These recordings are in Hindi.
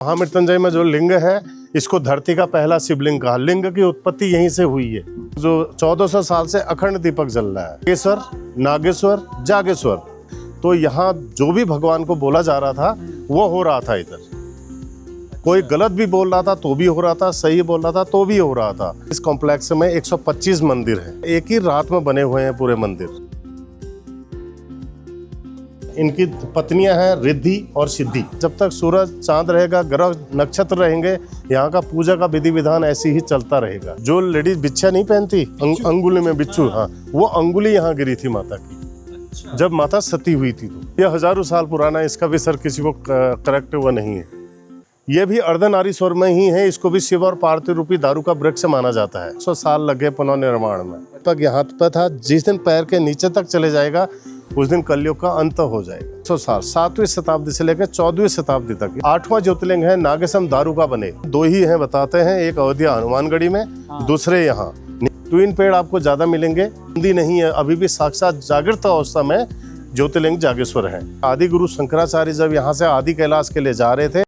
महामृत्युंजय में जो लिंग है इसको धरती का पहला शिवलिंग कहा। लिंग की उत्पत्ति यहीं से हुई है। जो 1400 साल से अखंड दीपक जल रहा है। नागेश्वर, नागेश्वर, जागेश्वर, तो यहाँ जो भी भगवान को बोला जा रहा था वो हो रहा था। इधर कोई गलत भी बोल रहा था तो भी हो रहा था, सही बोल रहा था तो भी हो रहा था। इस कॉम्प्लेक्स में 125 मंदिर हैं। एक ही रात में बने हुए हैं पूरे मंदिर। इनकी पत्नियां हैं रिद्धि और सिद्धि। जब तक सूरज चांद रहेगा, ग्रह नक्षत्र रहेंगे, यहाँ का पूजा का विधि विधान ऐसे ही चलता रहेगा। जो लेडीज बिच्छा नहीं पहनती, अंगुली में बिच्छू, हाँ, वो अंगुली यहाँ गिरी थी माता की जब माता सती हुई थी। तो यह हजारों साल पुराना, इसका भी सर किसी को करेक्ट हुआ नहीं है। ये भी अर्धनारीश्वर में ही है। इसको भी शिव और पार्वती रूपी दारू का वृक्ष माना जाता है। 100 साल लगे पुनर्निर्माण में। तक यहाँ पर था, जिस दिन पैर के नीचे तक चले जाएगा उस दिन कलयुग का अंत हो जाएगा। 100 साल 7वीं शताब्दी से लेकर 14वीं शताब्दी तक। 8वां ज्योतिर्लिंग है नागेशम दारुका बने। 2 ही हैं बताते हैं, एक अयोध्या हनुमानगढ़ी में, दूसरे यहाँ। ट्विन पेड़ आपको ज्यादा मिलेंगे। हिंदी नहीं है, अभी भी साक्षात जागृत अवस्था में ज्योतिर्लिंग जागेश्वर है। आदि गुरु शंकराचार्य जब यहाँ से आदि कैलाश के लिए जा रहे थे,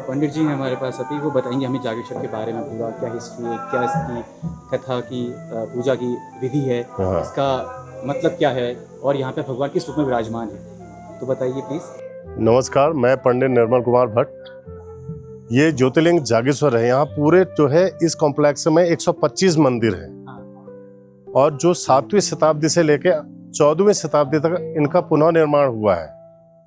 पंडित जी हैं हमारे पास अभी, वो बताएंगे हमें जागेश्वर के बारे में पूरा, क्या हिस्ट्री है, क्या इसकी कथा की पूजा की विधि है, इसका मतलब क्या है और यहाँ पे भगवान किस रूप में विराजमान है, तो बताइए प्लीज। नमस्कार, मैं पंडित निर्मल कुमार भट्ट। ये ज्योतिर्लिंग जागेश्वर है। यहाँ पूरे जो है इस कॉम्प्लेक्स में 125 मंदिर हैं। और जो 7वीं शताब्दी से लेकर 14वीं शताब्दी तक इनका पुनर्निर्माण हुआ है।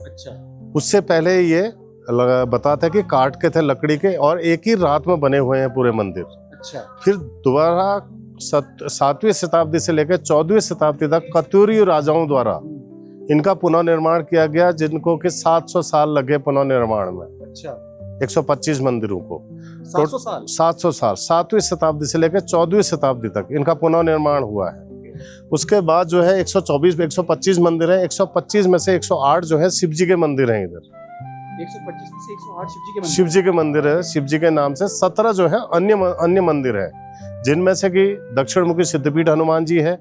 अच्छा। उससे उससे पहले ये बताते हैं कि काट के थे, लकड़ी के, और एक ही रात में बने हुए हैं पूरे मंदिर। अच्छा। फिर दोबारा 7वीं शताब्दी से लेकर 14वीं शताब्दी तक कत्यूरी राजाओं द्वारा इनका पुनर्निर्माण किया गया, जिनको कि 700 साल लगे पुनर्निर्माण में। अच्छा। 125 मंदिरों को 700 साल 700 साल 7वीं शताब्दी से लेकर 14वीं शताब्दी तक इनका पुनर्निर्माण हुआ है। उसके बाद जो है 125 मंदिर हैं। 125 में से 108 जो है शिव जी के मंदिर हैं। इधर 125 में से 108 शिव जी के मंदिर है। शिव जी के नाम से 17 जो है अन्य मंदिर है, जिनमें से कि दक्षिण मुखी सिद्धपीठ हनुमान जी है,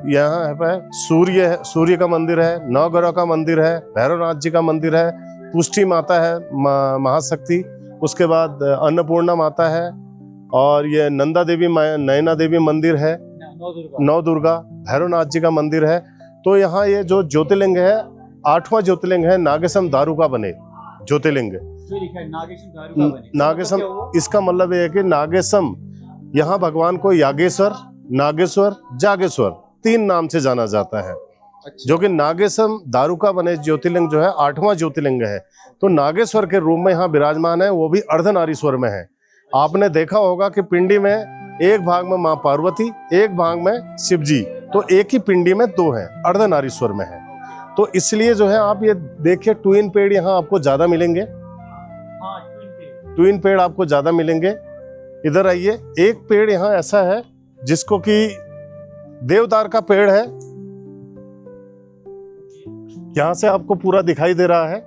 यहाँ है सूर्य का मंदिर है, नवग्रह का मंदिर है, भैरवनाथ जी का मंदिर है, पुष्टि माता है महाशक्ति, उसके बाद अन्नपूर्णा माता है, और ये नंदा देवी नयना देवी मंदिर है, नौ दुर्गा, भैरवनाथ जी का मंदिर है। तो यहाँ ये जो ज्योतिर्लिंग है 8वां ज्योतिर्लिंग है नागेशम दारुका बने ज्योतिर्लिंग। नागेशम, इसका मतलब ये है कि नागेशम, यहाँ भगवान को यागेश्वर, नागेश्वर, जागेश्वर 3 नाम से जाना जाता है। अच्छा। जो कि नागेशम दारुका बने ज्योतिर्लिंग जो है 8वां ज्योतिर्लिंग है। तो नागेश्वर के रूप में यहाँ विराजमान है, वो भी अर्धनारीश्वर में है। आपने देखा होगा कि पिंडी में एक भाग में माँ पार्वती, एक भाग में शिव जी, तो एक ही पिंडी में 2 हैं, अर्धनारीश्वर में है। तो इसलिए जो है आप ये देखिए, ट्विन पेड़ यहाँ आपको ज्यादा मिलेंगे। ट्विन पेड़ आपको ज्यादा मिलेंगे। इधर आइए, एक पेड़ यहाँ ऐसा है जिसको कि देवदार का पेड़ है, यहाँ से आपको पूरा दिखाई दे रहा है।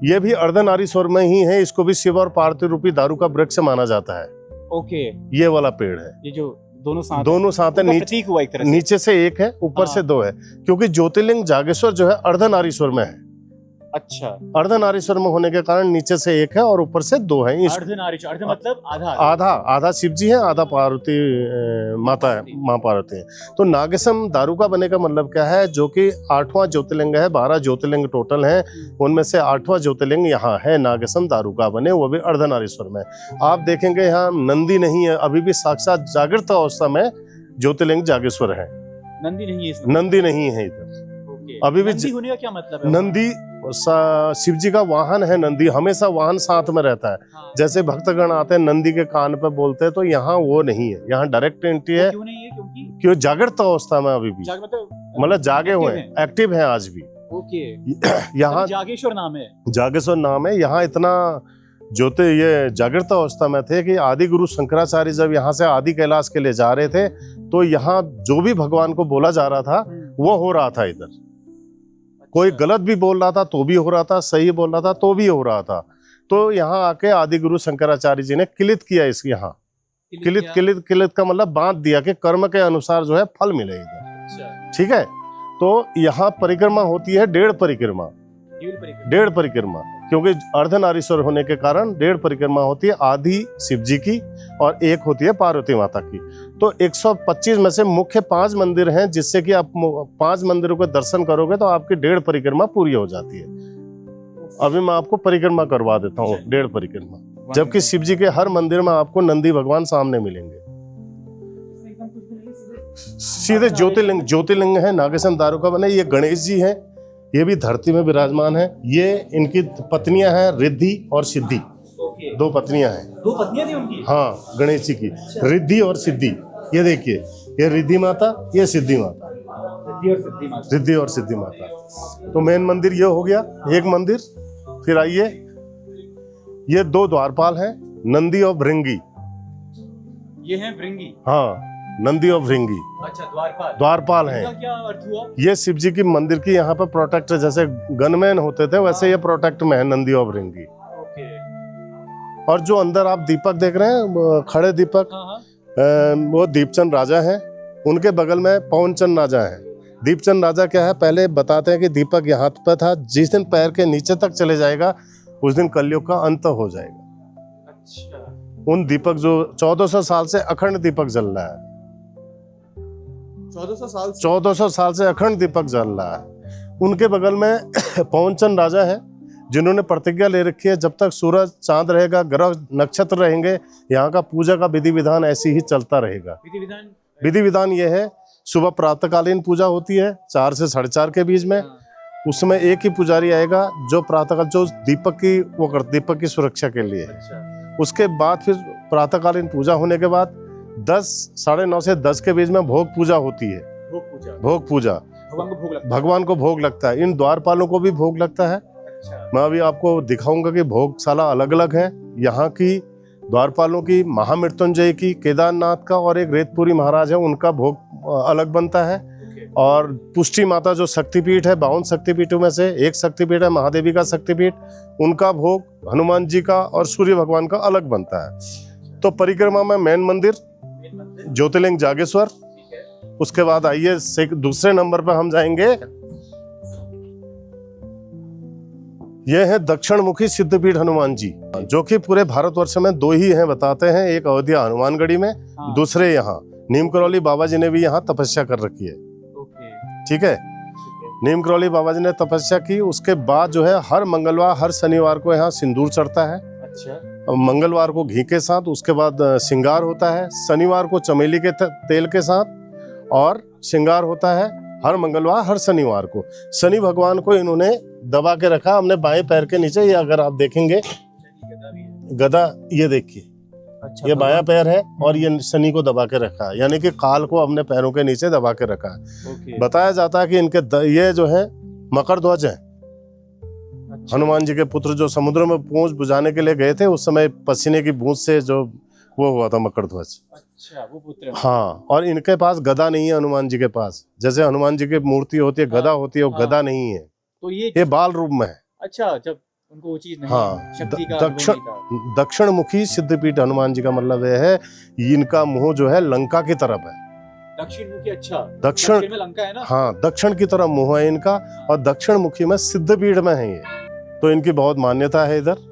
ये भी अर्धनारीश्वर में ही है। इसको भी शिव और पार्वती रूपी दारू का वृक्ष माना जाता है। ओके। ये वाला पेड़ है। ये जो दोनों साथ है, नीचे से एक है, ऊपर से 2 है, क्योंकि ज्योतिर्लिंग जागेश्वर जो है अर्धनारीश्वर में है। अच्छा, अर्धनारीश्वर में होने के कारण नीचे से एक है और ऊपर से दो है। अर्धनारीश्वर, अर्ध मतलब आधा, आधा आधा शिव जी है, आधा पार्वती माता है, माँ पार्वती है। तो नागेशम दारुका बने का मतलब क्या है, जो कि 8वां ज्योतिर्लिंग है, 12 ज्योतिर्लिंग टोटल है, उनमें से 8वां ज्योतिर्लिंग यहाँ है नागेशम दारुका बने, वो भी अर्धनारीश्वर में। आप देखेंगे यहाँ नंदी नहीं है, अभी भी साक्षात जागृत अवस्था में ज्योतिर्लिंग जागेश्वर है। नंदी नहीं है इसमें? नंदी नहीं है इधर अभी भी। नंदी होने का क्या मतलब है? नंदी शिव जी का वाहन है, नंदी हमेशा वाहन साथ में रहता है। हाँ। जैसे भक्तगण आते हैं नंदी के कान पे बोलते हैं, तो यहाँ वो नहीं है, यहाँ डायरेक्ट एंट्री है। क्यों नहीं है? क्योंकि क्यों जागृत अवस्था में अभी भी, मतलब जागे हुए हैं, एक्टिव हैं आज भी। ओके, यहाँ जागेश्वर नाम है, जागेश्वर नाम है। यहाँ इतना ये जागृत अवस्था में थे कि आदि गुरु शंकराचार्य जब यहाँ से आदि कैलाश के लिए जा रहे थे, तो यहाँ जो भी भगवान को बोला जा रहा था वो हो रहा था इधर। कोई गलत भी बोल रहा था तो भी हो रहा था, सही बोल रहा था तो भी हो रहा था। तो यहाँ आके आदि गुरु शंकराचार्य जी ने किलित किया इसकी, यहाँ किलित का मतलब बांध दिया कि कर्म के अनुसार जो है फल मिले इधर। ठीक है, तो यहाँ परिक्रमा होती है 1.5 परिक्रमा, 1.5 परिक्रमा, क्योंकि अर्धनारीश्वर होने के कारण 1.5 परिक्रमा होती है, आधी शिव जी की और एक होती है पार्वती माता की। तो 125 में से मुख्य 5 मंदिर हैं, जिससे कि आप 5 मंदिरों के दर्शन करोगे तो आपकी 1.5 परिक्रमा पूरी हो जाती है। अभी मैं आपको परिक्रमा करवा देता हूँ 1.5 परिक्रमा, जबकि शिव जी के हर मंदिर में आपको नंदी भगवान सामने मिलेंगे। सीधे ज्योतिर्लिंग है नागेशम दारुका बने। ये गणेश जी हैं, ये भी धरती में विराजमान है। ये इनकी पत्नियां हैं रिद्धि और सिद्धि, 2 पत्नियां हैं। 2 पत्नियां थी उनकी? हाँ, गणेश जी की रिद्धि और सिद्धि। ये देखिए, ये रिद्धि माता, ये सिद्धि माता, रिद्धि और सिद्धि माता। तो मेन मंदिर ये हो गया, एक मंदिर। फिर आइए, ये 2 द्वारपाल हैं, नंदी और भृंगी। ये हैं भृंगी? हाँ, नंदी और भृंगी। अच्छा, द्वारपाल हैं। क्या अर्थ हुआ? ये शिव जी की मंदिर की यहाँ पर प्रोटेक्ट, जैसे गनमैन होते थे वैसे ये प्रोटेक्ट में है नंदी और भृंगी। और जो अंदर आप दीपक देख रहे हैं, खड़े दीपक, वो दीपचंद राजा हैं। उनके बगल में पवनचंद राजा हैं। दीपचंद राजा क्या है, पहले बताते हैं कि दीपक यहाँ पे था, जिस दिन पैर के नीचे तक चले जाएगा उस दिन कलयुग का अंत हो जाएगा। अच्छा। उन दीपक जो 1400 साल से अखंड दीपक जल रहा है, 1400 साल से अखंड दीपक जल रहा है। उनके बगल में पवनचंद राजा है, जिन्होंने प्रतिज्ञा ले रखी है, जब तक सूरज चांद रहेगा, ग्रह नक्षत्र रहेंगे, यहाँ का पूजा का विधि विधान ऐसे ही चलता रहेगा। विधि विधान ये है, सुबह प्रातःकालीन पूजा होती है 4 से 4:30 के बीच में। उसमें एक ही पुजारी आएगा जो प्रातःकाल, जो दीपक की वो कर, दीपक की सुरक्षा के लिए। उसके बाद फिर प्रातःकालीन पूजा होने के बाद 10, 9:30 से 10 के बीच में भोग पूजा होती है। भोग पूजा भगवान को भोग लगता है। इन द्वारपालों को भी भोग लगता है। मैं अभी आपको दिखाऊंगा कि भोगशाला अलग अलग है। यहाँ की द्वारपालों की, महामृत्युंजय की, केदारनाथ का, और एक रेतपुरी महाराज है, उनका भोग अलग बनता है। और पुष्टि माता जो शक्तिपीठ है, 52 शक्तिपीठों में से एक शक्तिपीठ है, महादेवी का शक्तिपीठ, उनका भोग, हनुमान जी का और सूर्य भगवान का अलग बनता है। तो परिक्रमा में मेन मंदिर ज्योतिर्लिंग जागेश्वर। उसके बाद आइए दूसरे नंबर पर हम जाएंगे, ये है दक्षिण मुखी सिद्धपीठ हनुमान जी, जो कि पूरे भारतवर्ष में 2 ही हैं बताते हैं। एक अयोध्या हनुमानगढ़ी में, दूसरे यहाँ नीम करौली बाबा जी ने भी यहाँ तपस्या कर रखी है। ठीक है, नीम करौली बाबा जी ने तपस्या की। उसके बाद जो है हर मंगलवार, हर शनिवार को यहाँ सिंदूर चढ़ता है। अच्छा। मंगलवार को घी के साथ, उसके बाद श्रृंगार होता है। शनिवार को चमेली के तेल के साथ और श्रृंगार होता है हर मंगलवार, हर शनिवार को। शनि भगवान को इन्होंने दबा के रखा हमने बाएं पैर के नीचे। ये अगर आप देखेंगे गदा, ये देखिए, ये बायां पैर है और ये शनि को दबा के रखा है, यानी कि काल को अपने पैरों के नीचे दबा के रखा है। बताया जाता है कि इनके ये जो है मकर ध्वज है। हनुमान जी के पुत्र जो समुद्र में पूंछ बुझाने के लिए गए थे, उस समय पसीने की बूंद से जो वो हुआ था मकर ध्वज। अच्छा, वो पुत्र। हाँ, और इनके पास गदा नहीं है हनुमान जी के पास। जैसे हनुमान जी की मूर्ति होती है, गदा होती है, वो गदा नहीं है, तो ये बाल रूप में है। अच्छा, जब उनको वो चीज नहीं, हाँ, शक्ति का दक्षिण मुखी सिद्धपीठ हनुमान जी का मतलब यह है, इनका मुंह जो है लंका की तरफ है। दक्षिण मुखी, अच्छा, दक्षिण में लंका है ना। हाँ, दक्षिण की तरफ मुंह है इनका, और दक्षिण मुखी में सिद्धपीठ में है ये। तो इनकी बहुत मान्यता है इधर।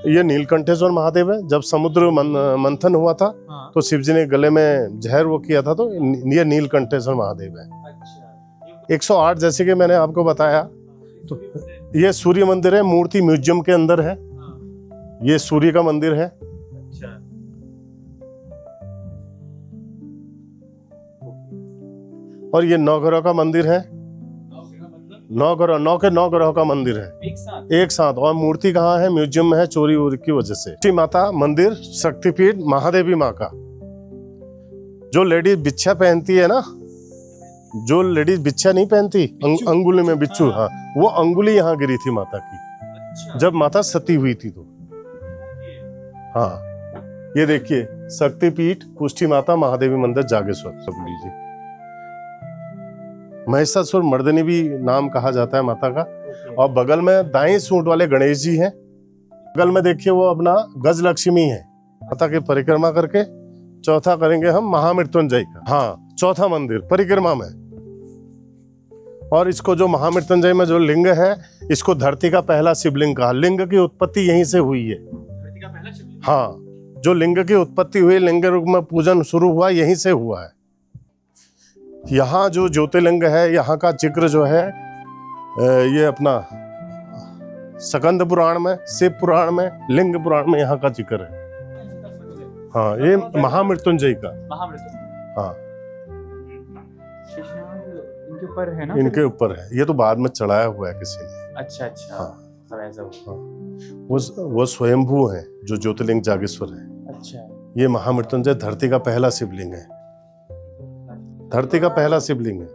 ये नीलकंठेश्वर महादेव है। जब समुद्र मंथन हुआ था हाँ। तो शिव जी ने गले में जहर वो किया था, तो ये नीलकंठेश्वर महादेव है। अच्छा। 108 जैसे कि मैंने आपको बताया। तो ये सूर्य मंदिर है, मूर्ति म्यूजियम के अंदर है। ये सूर्य का मंदिर है। अच्छा। और ये नवग्रह का मंदिर है। नौ ग्रह का मंदिर है एक साथ। और मूर्ति कहाँ है? म्यूजियम में है, चोरी वोरी की वजह से। श्री माता मंदिर शक्तिपीठ महादेवी माँ का। जो लेडीज बिच्छा पहनती है ना, जो लेडीज बिच्छा नहीं पहनती, अंगुली में बिच्छू, हाँ, वो अंगुली यहाँ गिरी थी माता की। अच्छा। जब माता सती हुई थी तो। हाँ, ये देखिए शक्तिपीठ पुष्टि माता महादेवी मंदिर जागेश्वर। सब लीजिए। महिषासुर मर्दिनी भी नाम कहा जाता है माता का। और बगल में दाएं सूंड वाले गणेश जी हैं। बगल में देखिए वो अपना गज लक्ष्मी है। माता की परिक्रमा करके चौथा करेंगे हम महामृत्युंजय का। हाँ, चौथा मंदिर परिक्रमा में। और इसको जो महामृत्युंजय में जो लिंग है, इसको धरती का पहला शिवलिंग कहा। लिंग की उत्पत्ति यहीं से हुई है। धरती का पहला शिवलिंग? हाँ, जो लिंग की उत्पत्ति हुई, लिंग रूप में पूजन शुरू हुआ, यहीं से हुआ है। यहाँ जो ज्योतिर्लिंग है, यहाँ का जिक्र जो है ये अपना स्कंद पुराण में, शिव पुराण में, लिंग पुराण में यहाँ का जिक्र है। हाँ, ये महामृत्युंजय का। हाँ, इनके ऊपर है ना? इनके ऊपर है। ये तो बाद में चढ़ाया हुआ है किसी ने। अच्छा अच्छा। हाँ, सब ऐसा हुआ। वो स्वयंभू है जो ज्योतिर्लिंग जागेश्वर है। अच्छा। ये महामृत्युंजय धरती का पहला शिवलिंग है। धरती का पहला शिवलिंग है।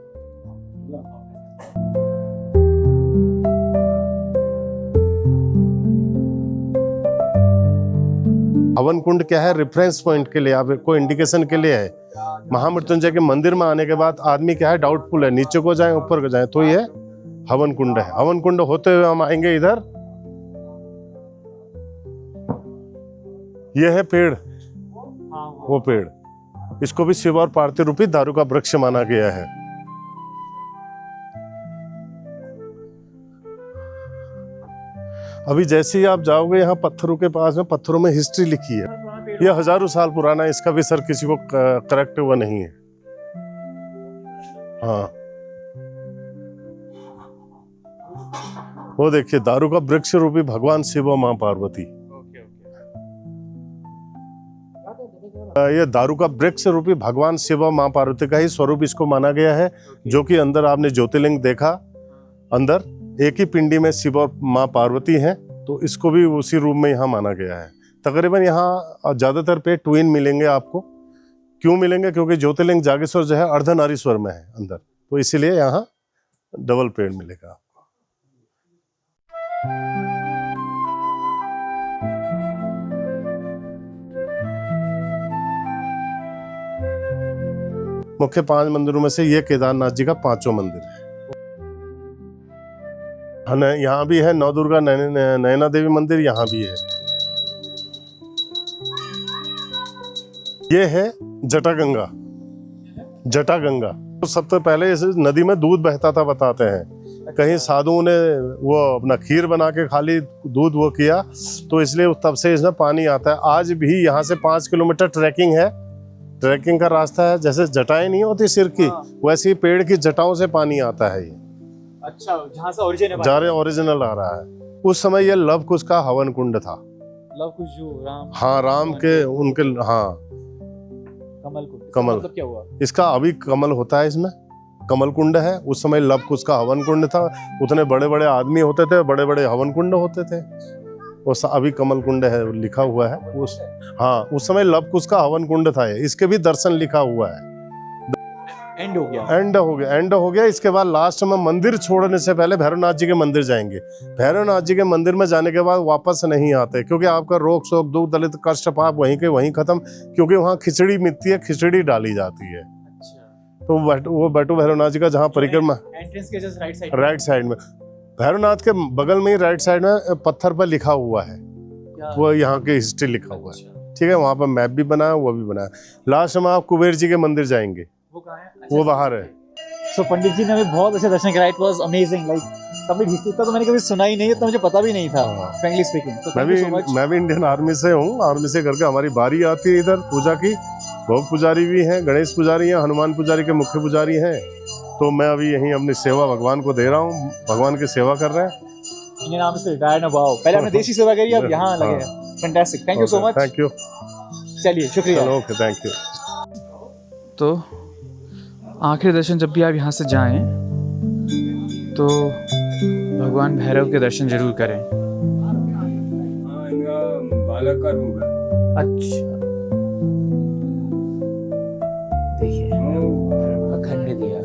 हवन कुंड क्या है? रेफरेंस पॉइंट के लिए, आपको इंडिकेशन के लिए है। महामृत्युंजय के मंदिर में आने के बाद आदमी क्या है, डाउटफुल है, नीचे को जाए ऊपर को जाए, तो ये हवन कुंड है। हवन कुंड होते हुए हम आएंगे इधर। ये है पेड़, वो पेड़, इसको भी शिव और पार्वती रूपी दारू का वृक्ष माना गया है। अभी जैसे ही आप जाओगे यहाँ पत्थरों के पास में, पत्थरों में हिस्ट्री लिखी है। ये हजारों साल पुराना है, इसका भी सर किसी को करेक्ट हुआ नहीं है। हाँ, वो देखिए दारू का वृक्ष रूपी भगवान शिव और माँ पार्वती। ये दारू का वृक्ष रूपी भगवान शिव और माँ पार्वती का ही स्वरूप इसको माना गया है। जो कि अंदर आपने ज्योतिर्लिंग देखा, अंदर एक ही पिंडी में शिव और माँ पार्वती हैं, तो इसको भी उसी रूप में यहाँ माना गया है। तकरीबन यहाँ ज्यादातर पे ट्विन मिलेंगे आपको। क्यों मिलेंगे? क्योंकि ज्योतिर्लिंग जागेश्वर जो है अर्धनारीश्वर में है अंदर, तो इसीलिए यहाँ डबल पेड़ मिलेगा आपको। मुख्य 5 मंदिरों में से ये केदारनाथ जी का 5वां मंदिर है। यहाँ भी है नवदुर्गा नयना देवी मंदिर, यहाँ भी है। ये है जटागंगा। जटागंगा तो सबसे पहले इस नदी में दूध बहता था बताते हैं। कहीं साधुओं ने वो अपना खीर बना के खाली दूध वो किया, तो इसलिए तब से इसमें पानी आता है। आज भी यहाँ से 5 किलोमीटर ट्रैकिंग है। ट्रैकिंग का रास्ता है। जैसे जटाएं नहीं होती सिर की, वैसे ही पेड़ की जटाओं से पानी आता है। ये अच्छा, जहाँ से ओरिजिनल ओरिजिनल आ रहा है। उस समय ये लव कुश का हवन कुंड था। लव कुश जो राम, हाँ, राम के उनके, हाँ, कमल कुंड। कमल, मतलब क्या हुआ इसका अभी कमल होता है, इसमें कमल कुंड है। उस समय लव कुश का हवन कुंड था। उतने बड़े बड़े आदमी होते थे, बड़े बड़े हवन कुंड होते थे। उस अभी कमल कुंड है, लिखा हुआ है उस। हाँ, उस समय लव कुश का हवन कुंड था। इसके भी दर्शन लिखा हुआ है। एंड हो गया। एंड हो गया। इसके बाद लास्ट में मंदिर छोड़ने से पहले भैरवनाथ जी के मंदिर जाएंगे। भैरवनाथ जी के मंदिर में जाने के बाद वापस नहीं आते, क्योंकि आपका रोग शोक दुख दलित कष्ट पाप वहीं के वहीं खत्म। क्योंकि वहाँ खिचड़ी मिलती है, खिचड़ी डाली जाती है। अच्छा। तो वो बैठो भैरवनाथ जी का जहाँ परिक्रमा, एंट्रेंस के जस्ट राइट साइड में, भैरवनाथ के बगल में ही राइट साइड में पत्थर पर लिखा हुआ है, वो यहाँ की हिस्ट्री लिखा हुआ है। ठीक है, वहाँ पर मैप भी बना है, वो भी बना है। लास्ट में आप कुबेर जी के मंदिर जाएंगे, वो कहाँ है? वो बाहर है। सो पंडित जी ने हमें बहुत अच्छे दर्शन कराए, it was amazing, like complete history तो मैंने कभी सुना ही नहीं है, तो मुझे पता भी नहीं था फ्रैंकली स्पीकिंग। तो थैंक यू सो मच। मैं भी इंडियन आर्मी से हूँ, आर्मी से करके हमारी बारी आती है इधर पूजा की। भोग पुजारी भी हैं, गणेश पुजारी हैं, हनुमान पुजारी के मुख्य पुजारी हैं। तो मैं अभी यहीं अपनी सेवा भगवान को दे रहा हूँ, भगवान की सेवा कर रहे हैं। इंडियन आर्मी से रिटायर्ड ना, वाओ, पहले आपने देश की सेवा करी, अब यहाँ लगे हैं, fantastic, thank you so much. Thank you, चलिए शुक्रिया। Okay, thank you. तो आखिरी दर्शन जब भी आप यहाँ से जाएं तो भगवान भैरव के दर्शन जरूर करें। इनका बालक का रूप है। अच्छा, देखिए अखंड दिया।